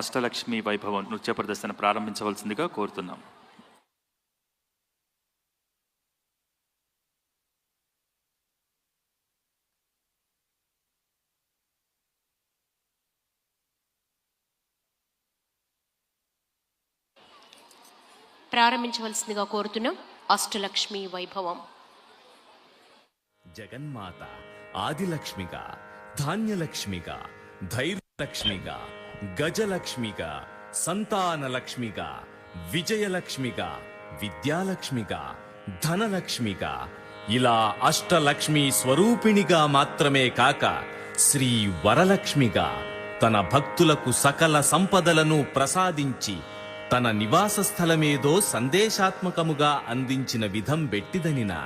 అష్టలక్ష్మి వైభవం నృత్య ప్రదర్శన ప్రారంభించవలసిందిగా కోరుతున్నాం. ప్రారంభించవలసిందిగా కోరుతున్నాం అష్టలక్ష్మి వైభవం. జగన్మాత ఆదిలక్ష్మిగా, ధాన్యలక్ష్మిగా, ధైర్యలక్ష్మిగా, గజలక్ష్మిగా, సంతానలక్ష్మిగా, విజయలక్ష్మిగా, విద్యాలక్ష్మిగా, ధనలక్ష్మిగా, ఇలా అష్టలక్ష్మి స్వరూపిణిగా మాత్రమే కాక శ్రీ వరలక్ష్మిగా తన భక్తులకు సకల సంపదలను ప్రసాదించి తన నివాస స్థలమేదో సందేశాత్మకముగా అందించిన విధం బెట్టిదనినా.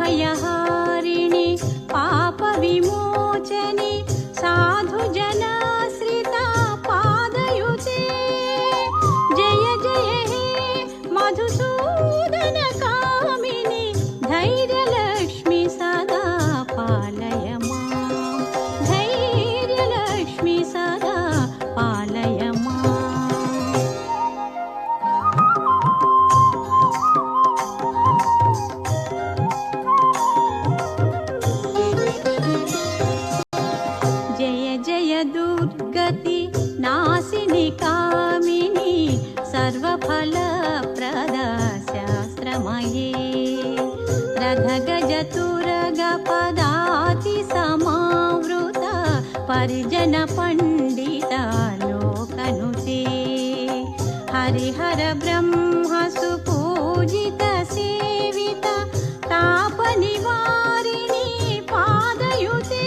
भवभयहारिणि पाप विमोचनि साधु जनाश्रिता पादयुते जय जय हे मधुसूदन कामिनि धैर्यलक्ष्मी सदा पालय मां धैर्यलक्ष्मी सदा पालय मां दुर्गति नासिनि कामिनि सर्वफलप्रद शास्त्रमये रथगजतुरगपदाति समावृत परिजन पंडित लोकनुते हरिहर ब्रह्म सुपूजित सेवित तापनिवारिणि पादयुते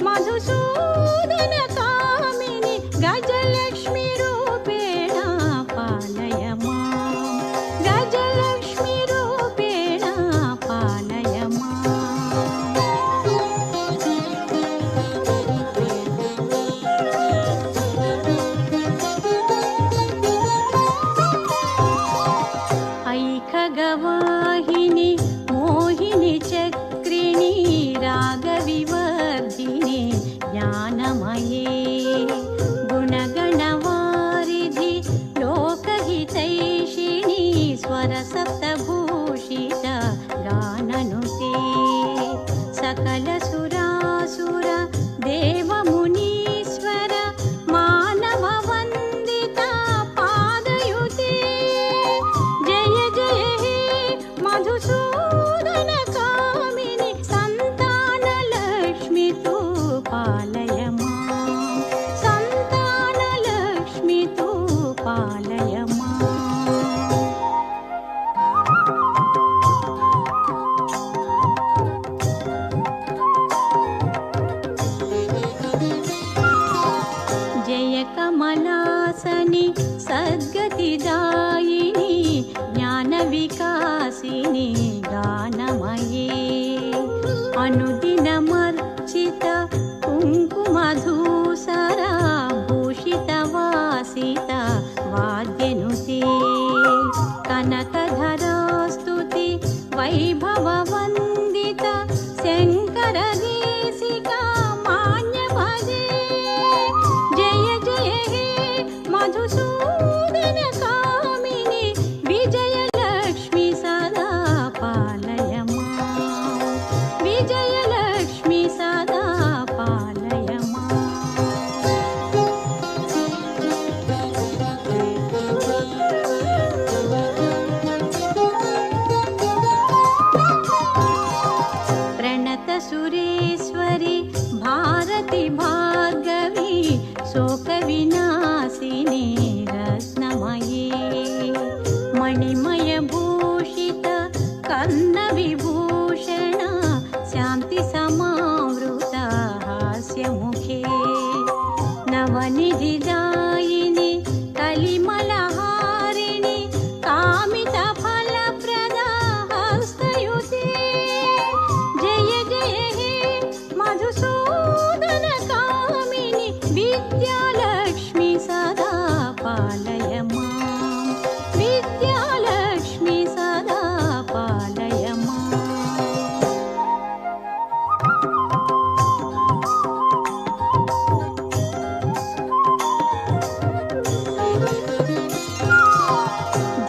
मधुसूदन कामिनि गजलक्ष्मी रूपेण पालय मां गजलक्ष्मी रूपेण पालय मां जननी सद्गतिदायिनी ज्ञानविकासिनी गानमये अनुदिनमर्चित कुङ्कुमधूसरा भूषितवासित वाद्यनुते कनकधरास्तुति वैभववन्दित शङ्करदेशिका मान्यभजे जय जय हे मधुसूदन कामिनि विजयलक्ष्मी सदा पालय मां विजयलक्ष्मी सदा पालय मां प्रणत सुरेश्वरी भारती भार्गवी शोकविनाशिनी रत्नमये मणिमयभूषित कर्णविभूषण शान्तिसमावृत हास्यमुखे नवनिधिदायिनि कलिमलहारिणि कामितफलप्रदा हस्तयुते जय जय हे मधुसूदन कामिनि विद्यालक्ष्मी सदा पालय मां विद्यालक्ष्मी सदा पालय मां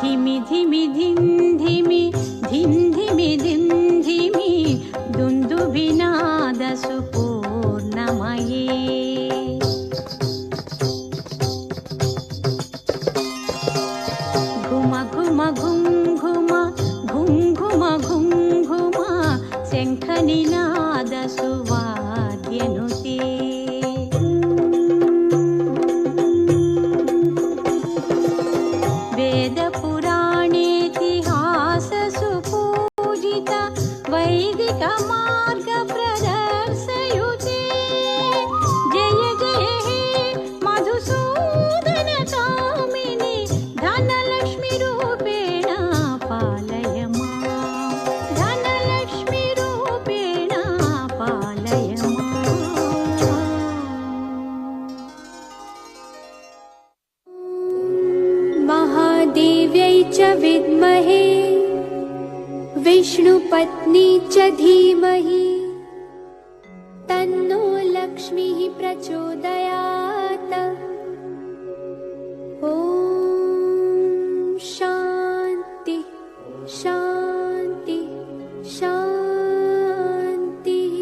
धिमि धिमि धिं धिमि धिं धिमि धिं धिमि दुन्दुभिनादसुपूर्णमये घुम घुम घुं घुम घुं घुम घुं घुम शङ्खनिनादसुवाद्यनुते वेदपुराणेतिहाससुपूजित वैदिकमार्गप्रदर्शयुते जय जय हे मधुसूदन कामिनि धनलक्ष्मीरूपेण पालय मां धनलक्ष्मीरूपेण पालय मां महादेव्यै च विद्महे विष्णुपत्नी च धीमहि तन्नो लक्ष्मीः प्रचोदयात् ॐ शान्ति शान्ति शान्तिः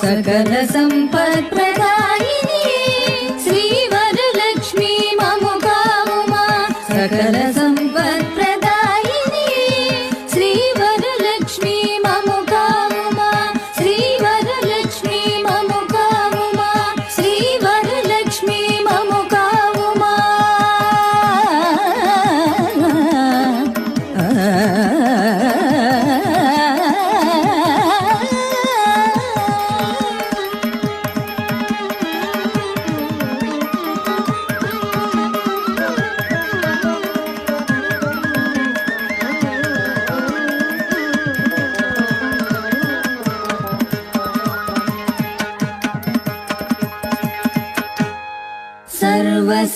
सकल सम्पत्प्रदायिनी श्रीवरलक्ष्मी ममुका उमा सकल सम्पत्प्रदायिनी श्रीवरलक्ष्मी ममुका उमा श्रीवरलक्ष्मी ममुका उमा श्रीवरलक्ष्मी ममुका उमा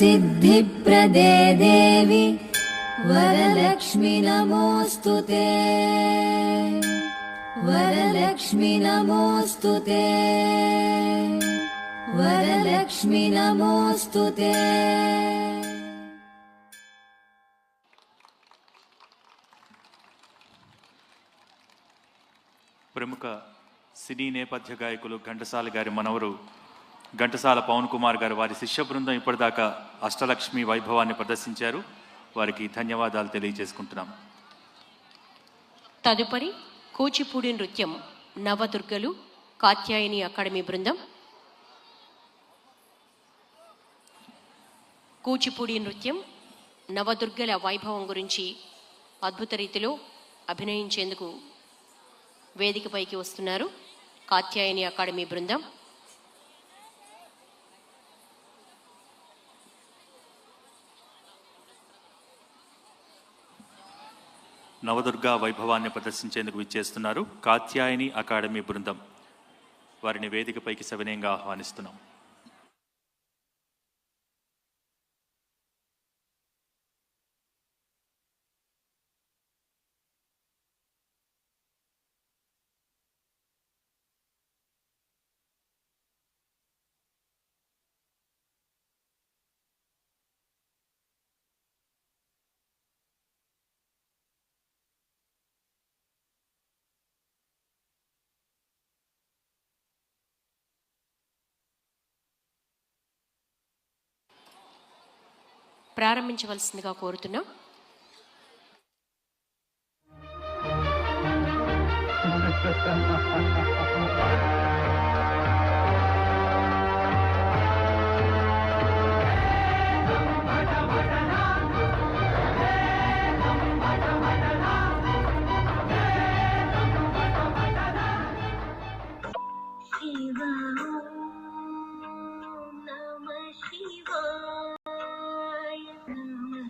सर्वसिद्धिप्रदे देवी वरलक्ष्मी नमोऽस्तुते वरलक्ष्मी नमोऽस्तुते वरलक्ष्मी नमोऽस्तुते ప్రముఖ సినీ నేపథ్య గాయకులు ఘంటసాల గారి మనవరు ఘంటసాల పవన్ కుమార్ గారు వారి శిష్య బృందం ఇప్పటిదాకా అష్టలక్ష్మి వైభవాన్ని ప్రదర్శించారు. వారికి ధన్యవాదాలు తెలియజేసుకుంటున్నాం. తదుపరి కూచిపూడి నృత్యం నవదుర్గలు కాత్యాయని అకాడమీ బృందం. కూచిపూడి నృత్యం నవదుర్గల వైభవం గురించి అద్భుత రీతిలో అభినయించేందుకు వేదికపైకి వస్తున్నారు కాత్యాయని అకాడమీ బృందం. నవదుర్గా వైభవాన్ని ప్రదర్శించేందుకు విచ్చేస్తున్నారు కాత్యాయని అకాడమీ బృందం. వారిని వేదికపైకి సవినయంగా ఆహ్వానిస్తున్నాం. ప్రారంభించవలసిందిగా కోరుతున్నాం.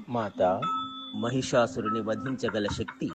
మాత, మహిషాసురుని వధించగల శక్తి